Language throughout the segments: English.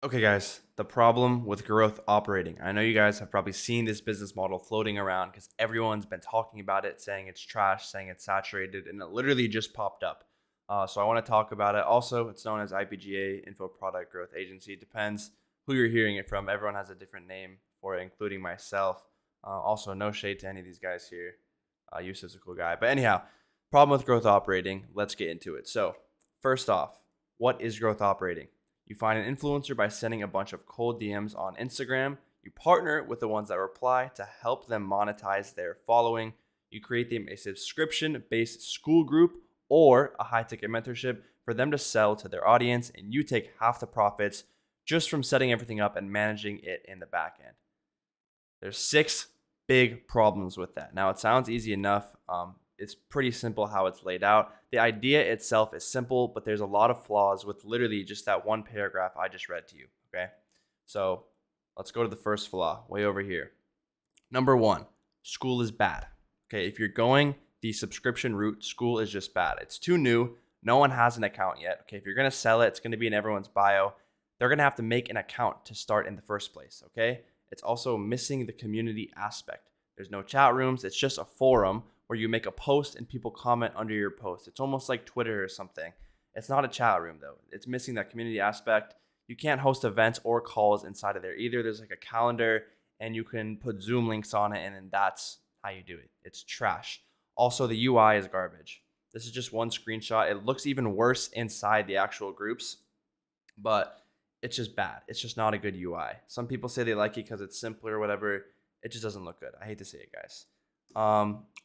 Okay, guys, the problem with growth operating. I know you guys have probably seen this business model floating around because everyone's been talking about it, saying it's trash, saying it's saturated, and it literally just popped up. So I want to talk about it. Also, it's known as IPGA, Info Product Growth Agency. It depends who you're hearing it from. Everyone has a different name for it, including myself. Also, no shade to any of these guys here. Yusuf's a cool guy. But anyhow, problem with growth operating. Let's get into it. So, first off, what is growth operating? You find an influencer by sending a bunch of cold DMs on Instagram. You partner with the ones that reply to help them monetize their following. You create them a subscription based school group or a high ticket mentorship for them to sell to their audience, and you take half the profits just from setting everything up and managing it in the back end. There's six big problems with that. Now, it sounds easy enough. It's pretty simple how it's laid out. The idea itself is simple, but there's a lot of flaws with literally just that one paragraph I just read to you. Okay. So let's go to the first flaw way over here. Number one, school is bad. Okay. If you're going the subscription route, school is just bad. It's too new. No one has an account yet. Okay. If you're going to sell it, it's going to be in everyone's bio. They're going to have to make an account to start in the first place. Okay. It's also missing the community aspect. There's no chat rooms. It's just a forum where you make a post and people comment under your post. It's almost like Twitter or something. It's not a chat room though. It's missing that community aspect. You can't host events or calls inside of there either. There's like a calendar and you can put Zoom links on it, and then that's how you do it. It's trash. Also, the UI is garbage. This is just one screenshot. It looks even worse inside the actual groups, but it's just bad. It's just not a good UI. Some people say they like it because it's simpler or whatever. It just doesn't look good. I hate to say it, guys.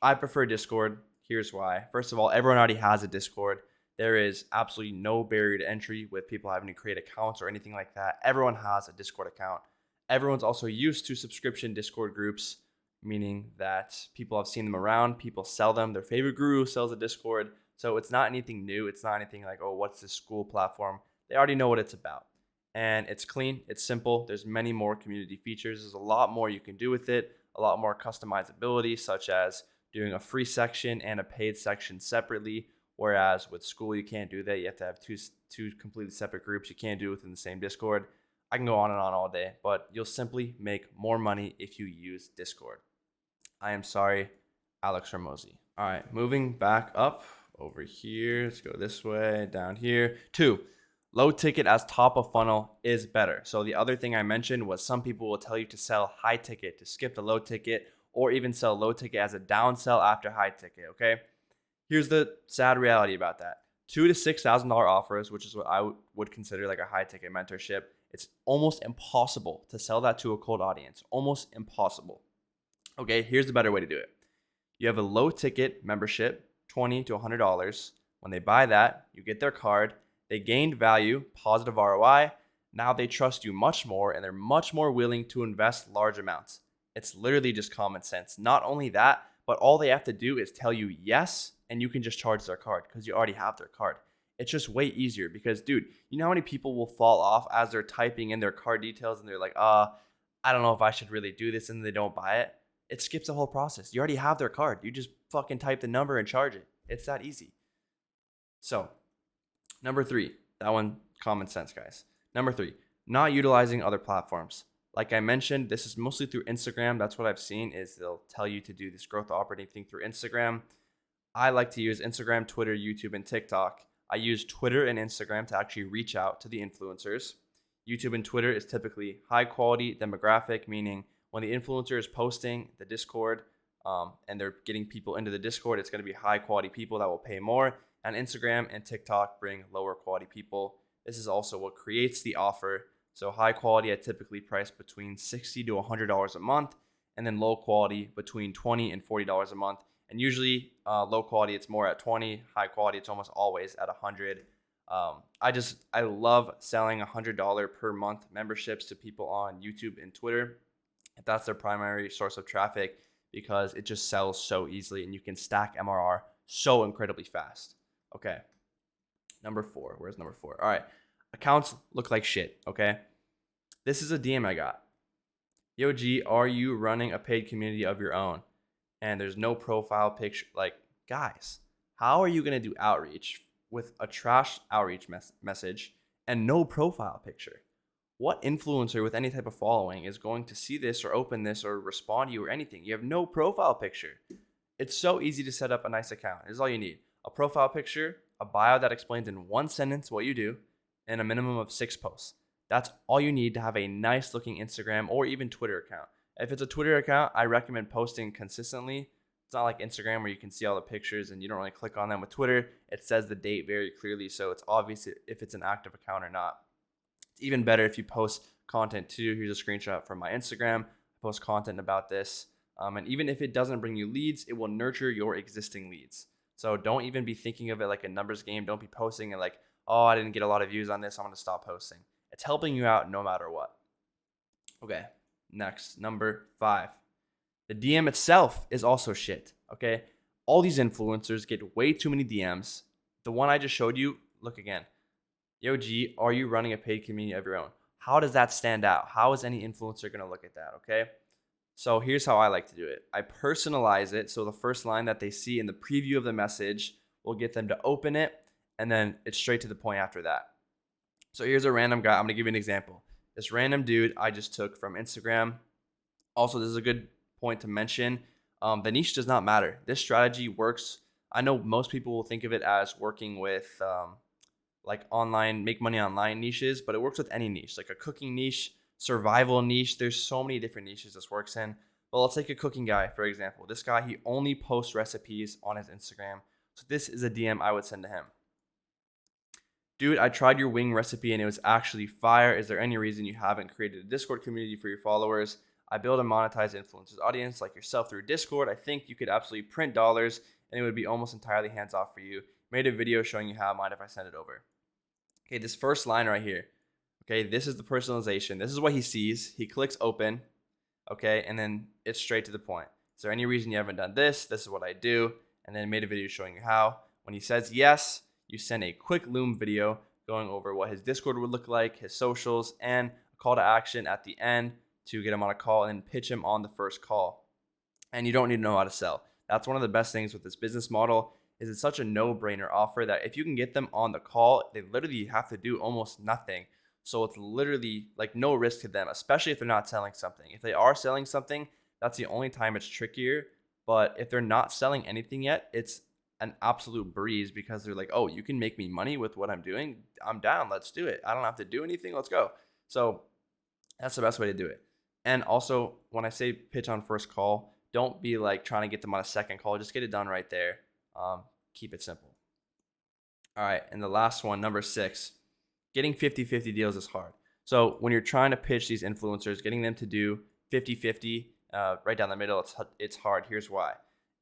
I prefer Discord. Here's why. First of all, everyone already has a Discord. There is absolutely no barrier to entry with people having to create accounts or anything like that. Everyone has a Discord account. Everyone's also used to subscription Discord groups, meaning that people have seen them around. People sell them. Their favorite guru sells a Discord. So it's not anything new. It's not anything like, oh, what's this school platform? They already know what it's about. And it's clean. It's simple. There's many more community features. There's a lot more you can do with it. A lot more customizability, such as doing a free section and a paid section separately. Whereas with school, you can't do that. You have to have two completely separate groups. You can't do it within the same Discord. I can go on and on all day, but you'll simply make more money if you use Discord. I am sorry, Alex Ramosi. All right, moving back up over here. Let's go this way, down here. Two, low ticket as top of funnel is better. So the other thing I mentioned was some people will tell you to sell high ticket, to skip the low ticket, or even sell low ticket as a down sell after high ticket. Okay. Here's the sad reality about that. $2,000 to $6,000 offers, which is what I would consider like a high ticket mentorship. It's almost impossible to sell that to a cold audience. Almost impossible. Okay, here's the better way to do it. You have a low ticket membership, $20 to $100. When they buy that, you get their card. They gained value, positive ROI. Now they trust you much more and they're much more willing to invest large amounts. It's literally just common sense. Not only that, but all they have to do is tell you yes, and you can just charge their card because you already have their card. It's just way easier because, dude, you know how many people will fall off as they're typing in their card details and they're like, I don't know if I should really do this, and they don't buy it. It skips the whole process. You already have their card. You just fucking type the number and charge it. It's that easy. So, number three, that one, common sense, guys. Number three, not utilizing other platforms. Like I mentioned, this is mostly through Instagram. That's what I've seen is they'll tell you to do this growth operating thing through Instagram. I like to use Instagram, Twitter, YouTube, and TikTok. I use Twitter and Instagram to actually reach out to the influencers. YouTube and Twitter is typically high quality demographic, meaning when the influencer is posting the Discord and they're getting people into the Discord, it's going to be high quality people that will pay more. And Instagram and TikTok bring lower quality people. This is also what creates the offer. So high quality, I typically price between $60 to $100 a month, and then low quality between $20 and $40 a month. And usually low quality, it's more at 20. High quality, it's almost always at 100. I love selling $100 per month memberships to people on YouTube and Twitter if that's their primary source of traffic, because it just sells so easily and you can stack MRR so incredibly fast. Okay. Number four. Where's number four? All right. Accounts look like shit. Okay. This is a DM I got. Yo, G, are you running a paid community of your own? And there's no profile picture. Like, guys, how are you going to do outreach with a trash outreach message and no profile picture? What influencer with any type of following is going to see this or open this or respond to you or anything? You have no profile picture. It's so easy to set up a nice account. This is all you need: a profile picture, a bio that explains in one sentence what you do, and a minimum of 6 posts. That's all you need to have a nice looking Instagram or even Twitter account. If it's a Twitter account, I recommend posting consistently. It's not like Instagram where you can see all the pictures and you don't really click on them. With Twitter, it says the date very clearly, so it's obvious if it's an active account or not. It's even better if you post content too. Here's a screenshot from my Instagram. I post content about this. And even if it doesn't bring you leads, it will nurture your existing leads. So don't even be thinking of it like a numbers game. Don't be posting it like, oh, I didn't get a lot of views on this, I'm going to stop posting. It's helping you out no matter what. Okay, next, number 5. The DM itself is also shit. Okay, all these influencers get way too many DMs. The one I just showed you, look again. Yo, G, are you running a paid community of your own? How does that stand out? How is any influencer going to look at that? Okay. So here's how I like to do it. I personalize it. So the first line that they see in the preview of the message will get them to open it. And then it's straight to the point after that. So here's a random guy. I'm going to give you an example. This random dude I just took from Instagram. Also, this is a good point to mention. The niche does not matter. This strategy works. I know most people will think of it as working with like online, make money online niches, but it works with any niche, like a cooking niche, survival niche. There's so many different niches this works in. But let's take a cooking guy, for example. This guy, he only posts recipes on his Instagram. So this is a DM I would send to him. Dude, I tried your wing recipe and it was actually fire. Is there any reason you haven't created a Discord community for your followers? I build and monetize influencers audience like yourself through Discord. I think you could absolutely print dollars and it would be almost entirely hands off for you. Made a video showing you how. Mind if I send it over? Okay, this first line right here. Okay, this is the personalization. This is what he sees. He clicks open. Okay, and then it's straight to the point. Is there any reason you haven't done this? This is what I do. And then made a video showing you how. When he says yes, you send a quick Loom video going over what his Discord would look like, his socials, and a call to action at the end to get him on a call and pitch him on the first call. And you don't need to know how to sell. That's one of the best things with this business model is it's such a no-brainer offer that if you can get them on the call, they literally have to do almost nothing. So it's literally like no risk to them, especially if they're not selling something. If they are selling something, that's the only time it's trickier. But if they're not selling anything yet, it's an absolute breeze because they're like, oh, you can make me money with what I'm doing. I'm down. Let's do it. I don't have to do anything. Let's go. So that's the best way to do it. And also, when I say pitch on first call, don't be like trying to get them on a second call. Just get it done right there. Keep it simple. All right. And the last one, number 6, getting 50-50 deals is hard. So when you're trying to pitch these influencers, getting them to do 50-50 right down the middle, it's hard. Here's why.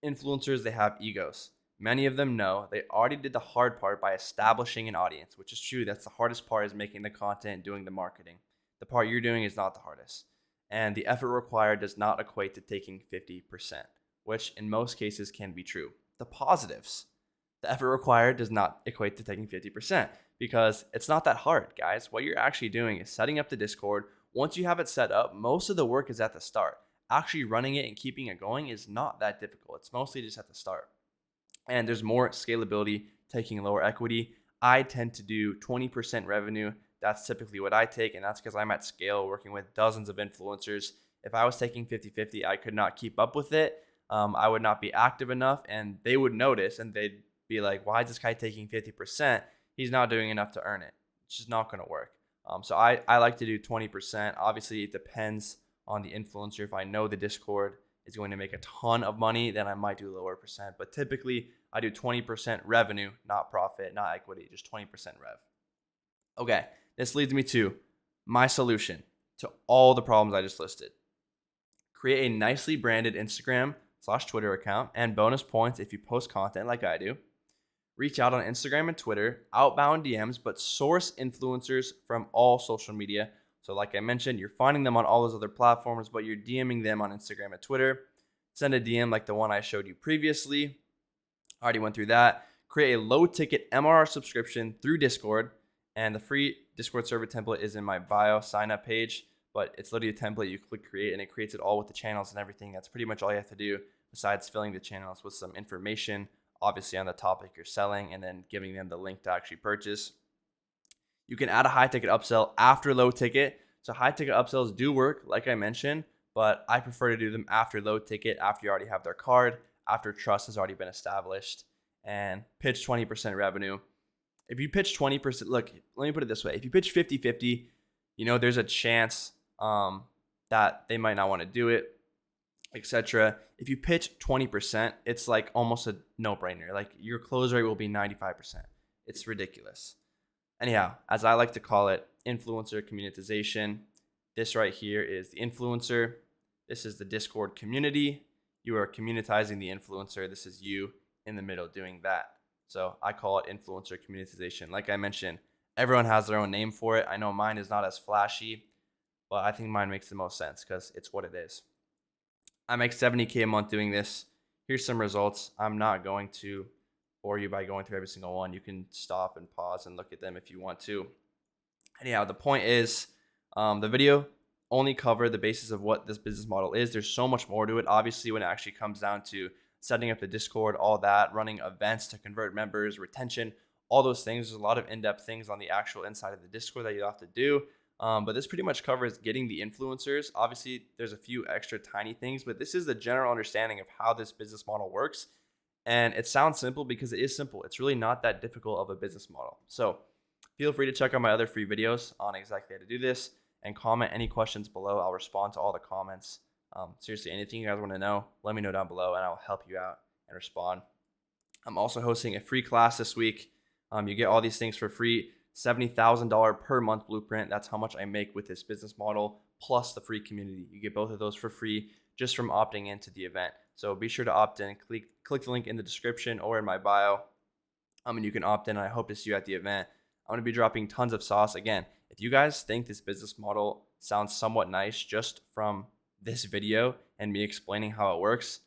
Influencers, they have egos. Many of them know they already did the hard part by establishing an audience, which is true. That's the hardest part, is making the content, doing the marketing. The part you're doing is not the hardest. And the effort required does not equate to taking 50%, which in most cases can be true. The positives: the effort required does not equate to taking 50% because it's not that hard, guys. What you're actually doing is setting up the Discord. Once you have it set up, most of the work is at the start. Actually running it and keeping it going is not that difficult. It's mostly just at the start. And there's more scalability taking lower equity. I tend to do 20% revenue. That's typically what I take, and that's because I'm at scale working with dozens of influencers. If I was taking 50-50, I could not keep up with it. I would not be active enough, and they would notice, and they'd be like, why is this guy taking 50%? He's not doing enough to earn it. It's just not going to work. So I like to do 20%. Obviously, it depends on the influencer. If I know the Discord is going to make a ton of money, then I might do lower percent. But typically, I do 20% revenue, not profit, not equity, just 20% rev. Okay, this leads me to my solution to all the problems I just listed. Create a nicely branded Instagram/Twitter account and bonus points if you post content like I do. Reach out on Instagram and Twitter, outbound DMs, but source influencers from all social media. So like I mentioned, you're finding them on all those other platforms, but you're DMing them on Instagram and Twitter. Send a DM like the one I showed you previously. I already went through that. Create a low ticket MRR subscription through Discord. And the free Discord server template is in my bio sign up page, but it's literally a template. You click create and it creates it all with the channels and everything. That's pretty much all you have to do besides filling the channels with some information, obviously on the topic you're selling, and then giving them the link to actually purchase. You can add a high ticket upsell after low ticket. So high ticket upsells do work, like I mentioned, but I prefer to do them after low ticket, after you already have their card, after trust has already been established, and pitch 20% revenue. If you pitch 20%, look, let me put it this way. If you pitch 50-50, there's a chance that they might not want to do it, etc. If you pitch 20%, it's like almost a no-brainer. Like your close rate will be 95%. It's ridiculous. Anyhow, as I like to call it, influencer communitization. This right here is the influencer. This is the Discord community. You are communitizing the influencer. This is you in the middle doing that. So I call it influencer communitization. Like I mentioned, everyone has their own name for it. I know mine is not as flashy, but I think mine makes the most sense because it's what it is. I make $70K a month doing this. Here's some results. I'm not going to bore you by going through every single one. You can stop and pause and look at them if you want to. Anyhow, the point is, the video only covered the basis of what this business model is. There's so much more to it. Obviously, when it actually comes down to setting up the Discord, all that, running events to convert members, retention, all those things. There's a lot of in-depth things on the actual inside of the Discord that you have to do. But this pretty much covers getting the influencers. Obviously, there's a few extra tiny things, but this is the general understanding of how this business model works. And it sounds simple because it is simple. It's really not that difficult of a business model. So feel free to check out my other free videos on exactly how to do this and comment any questions below. I'll respond to all the comments. Seriously, anything you guys want to know, let me know down below and I'll help you out and respond. I'm also hosting a free class this week. You get all these things for free. $70,000 per month blueprint. That's how much I make with this business model, plus the free community. You get both of those for free just from opting into the event. So be sure to opt in. Click the link in the description or in my bio. And you can opt in. I hope to see you at the event. I'm going to be dropping tons of sauce. Again, if you guys think this business model sounds somewhat nice just from this video and me explaining how it works,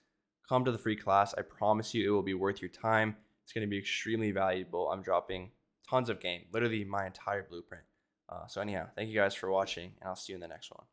come to the free class. I promise you it will be worth your time. It's going to be extremely valuable. I'm dropping tons of game, literally my entire blueprint. So anyhow, thank you guys for watching, and I'll see you in the next one.